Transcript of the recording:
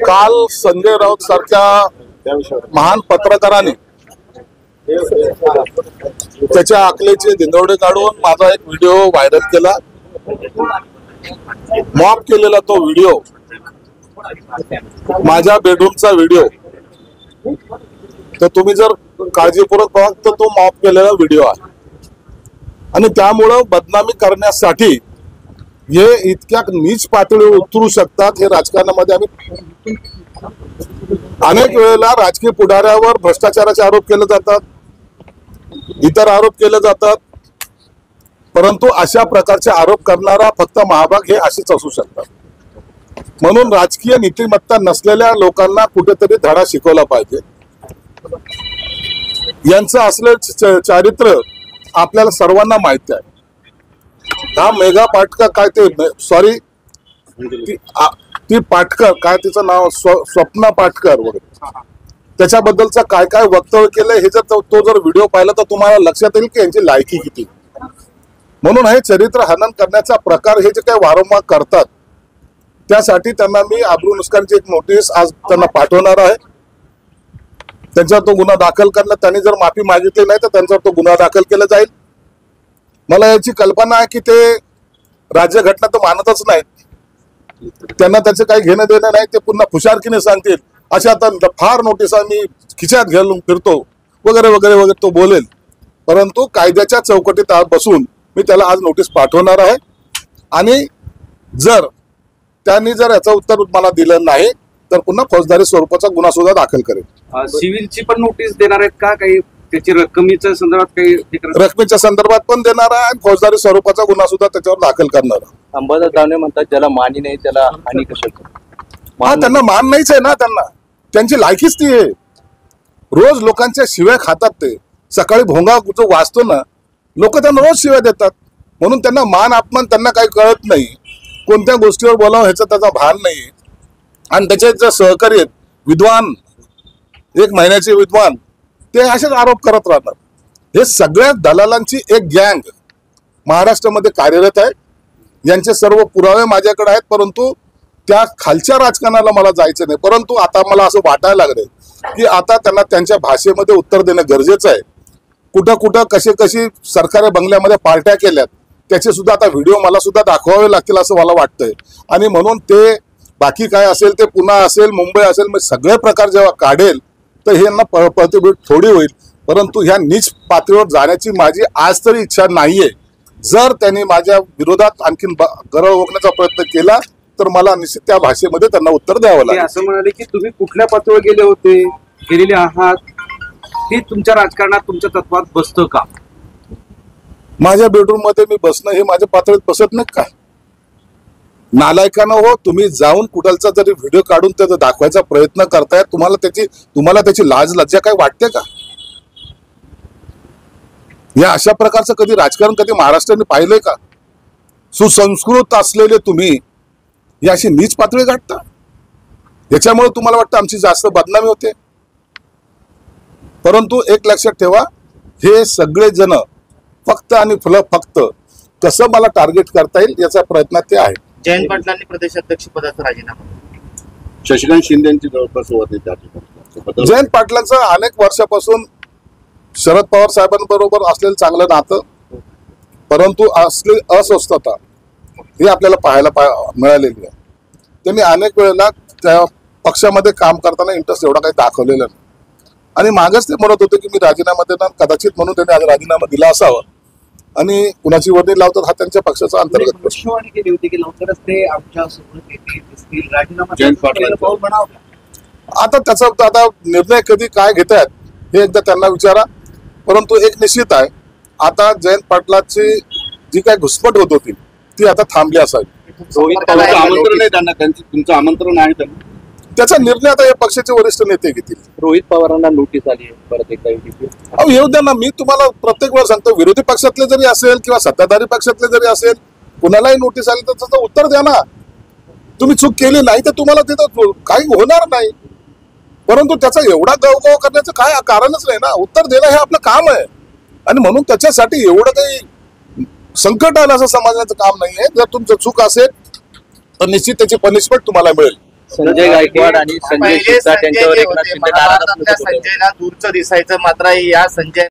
काल संजय राऊत सारख्या महान पत्रकाराने त्याच्या अकलेचे धिंदवडे काढून माझा एक व्हिडिओ व्हायरल केला, मॉप केलेला तो व्हिडिओ, माझ्या बेडरूमचा व्हिडिओ। तर तुम्ही जर काळजीपूर्वक बघा तर तो मॉप केलेला व्हिडिओ आहे आणि त्यामुळे बदनामी करण्यासाठी हे इतक्या नीच पातळीवर उतरू शकतात। हे राजकारणामध्ये आम्ही अनेक वेळेला राजकीय पुढाऱ्यावर भ्रष्टाचाराचे आरोप केले जातात, इतर आरोप केले जातात, परंतु अशा प्रकारचे आरोप करणारा फक्त महाभाग हे असेच असू शकतात। म्हणून राजकीय नीतिमत्ता नसलेल्या लोकांना कुठेतरी धडा शिकवला पाहिजे। यांचं असलेलं चारित्र्य आपल्याला सर्वांना माहिती आहे। हा मेघा पाटकर काय ते सॉरी ती पाटकर काय तिचं नाव स्वप्ना पाटकर वगैरे, त्याच्याबद्दलचं काय काय वक्तव्य केलंय हे जर तो जर व्हिडिओ पाहिला तर तुम्हाला लक्षात येईल की यांची लायकी किती। म्हणून हे चरित्र हनन करण्याचा प्रकार हे जे काही वारंवार करतात त्यासाठी त्यांना मी आबरू नुकसानीची एक नोटीस आज त्यांना पाठवणार आहे। त्यांच्यावर तो गुन्हा दाखल करणं, त्यांनी जर माफी मागितली नाही तर त्यांच्यावर तो गुन्हा दाखल केला जाईल। मला याची कल्पना आहे की ते राज्यघटना तर मानतच नाहीत, त्यांना त्याचे काही घेणं देणं नाही, ते पुन्हा खुशारकीने सांगतील अशा तर फार नोटिसा मी खिशात घालून फिरतो वगैरे वगैरे वगैरे तो बोलेल। परंतु कायद्याच्या चौकटीत बसून मी त्याला आज नोटीस पाठवणार आहे आणि जर त्यांनी जर याचं उत्तर मला दिलं नाही तर पुन्हा फौजदारी स्वरूपाचा गुन्हा सुद्धा दाखल करेल। सिव्हिलची पण नोटीस देणार आहेत का? काही त्याची रकमेच्या संदर्भात काही रकमेच्या संदर्भात पण देणार आहे आणि फौजदारी स्वरूपाचा गुन्हा सुद्धा त्याच्यावर दाखल करणार आहे। अंबादास दानवे म्हणतात ज्याला मानी नाही त्याला हानी कशाची? हा, त्यांना मान नाहीच आहे ना, त्यांना त्यांची लायकीच ती आहे। रोज लोकांच्या शिव्या खातात, ते सकाळी भोंगा जो वाचतो ना लोक त्यांना रोज शिव्या देतात, म्हणून त्यांना मान अपमान त्यांना काही कळत नाही, कोणत्या गोष्टीवर बोलावं ह्याचं त्याचा भान नाही। आणि त्याचे जे सहकारी आहेत विद्वान, 1 महिन्याचे विद्वान, ते असेच आरोप करत राहतात। हे सगळ्या दलालांची एक गँग महाराष्ट्रामध्ये कार्यरत आहे। यांचे सर्व पुरावे माझ्याकडे आहेत, परंतु त्या खालच्या राजकारणाला मला जायचं नाही। परंतु आता मला असं वाटायला लागलंय की आता त्यांना त्यांच्या भाषेमध्ये उत्तर देणं गरजेचं आहे। कुठं कुठं कशी सरकारी बंगल्यामध्ये पार्ट्या केल्यात त्याचे सुद्धा आता व्हिडिओ मला सुद्धा दाखवावे लागतील असं मला वाटतंय। आणि म्हणून ते बाकी काय असेल ते पुणे असेल, मुंबई असेल, मग सगळे प्रकार जेव्हा काढेल तर हे यांना प्रतिभूत थोडी होईल। परंतु ह्या नीच पातळीवर जाण्याची माझी आज तरी इच्छा नाहीये। जर त्यांनी माझ्या विरोधात आणखीन गरळ ओकण्याचा प्रयत्न केला तर मला निश्चित त्या भाषेमध्ये त्यांना उत्तर द्यावं लागेल। असं म्हणाले की तुम्ही कुठल्या पातळीवर गेलेले आहात, हे तुमच्या राजकारणात तुमच्या तत्वात बसतं का? माझ्या बेडरूम मध्ये मी बसणं हे माझ्या पातळीत बसत नाही का? नालायकानं हो, तुम्ही जाऊन कुठलचा जरी व्हिडिओ काढून त्याचा दाखवायचा प्रयत्न करताय, तुम्हाला त्याची लाज लज्जा काय वाटते का? या अशा प्रकारचं कधी राजकारण कधी महाराष्ट्राने पाहिलंय का? सुसंस्कृत असलेले तुम्ही या अशी नीच पातळी गाठता, याच्यामुळे तुम्हाला वाटतं आमची जास्त बदनामी होते। परंतु एक लक्षात ठेवा, हे सगळे जण फक्त आणि फक्त कसं मला टार्गेट करता येईल याचा प्रयत्न ते आहे। जयंत पाटलांनी प्रदेशाध्यक्ष पदाचा राजीनामा, शशिकांत शिंदेची जवळपास होते। जयंत पाटलांचं अनेक वर्षापासून शरद पवार साहेबांबरोबर असलेलं चांगलं नातं, परंतु असली अस्वस्थता ही आपल्याला पाहायला मिळालेली आहे। त्यांनी अनेक वेळेला त्या पक्षामध्ये काम करताना इंटरेस्ट एवढा काही दाखवलेला नाही आणि मागच ते म्हणत होते की मी राजीनामा देणार, कदाचित म्हणून त्यांनी आज राजीनामा दिला असावा आणि कुणाची वर्णी लावतात हा त्यांच्या पक्षाचा अंतर्गत प्रश्न। केली होती की लवकरच ते आमच्या सोबत येतील, राजीनामा आता त्याचा आता निर्णय कधी काय घेत आहेत हे एकदा त्यांना विचारा। परंतु एक निश्चित आहे, आता जयंत पाटलाची जी काही घुसमट होत होती ती आता थांबली असावी। आमंत्रण आहे त्यांना, तुमचं आमंत्रण आहे त्यांना, त्याचा निर्णय आता या पक्षाचे वरिष्ठ नेते घेतील। रोहित पवारांना नोटीस आली आहे परत एकदा। अहो येऊ द्या ना, मी तुम्हाला प्रत्येक वेळा सांगतो, विरोधी पक्षातले जरी असेल किंवा सत्ताधारी पक्षातले जरी असेल, कुणालाही नोटीस आली तर त्याचं उत्तर द्या ना। तुम्ही चूक केली नाही तर तुम्हाला तिथं काही होणार नाही, परंतु त्याचा एवढा गवगव करण्याचं काय कारणच नाही ना। उत्तर देणं हे आपलं काम आहे आणि म्हणून त्याच्यासाठी एवढं काही संकट आलं असं समजण्याचं काम नाहीये। जर तुमचं चूक असेल तर निश्चित त्याची पनिशमेंट तुम्हाला मिळेल। संजय गायकवाड आणि संजय पहिले शिरसाट संजय यांच्यावर जे एकनाथ होते, शिंदे नाराज महाभारतातल्या असल्याचं बोलत होते. संजयला दूरचं दिसायचं, मात्र या संजय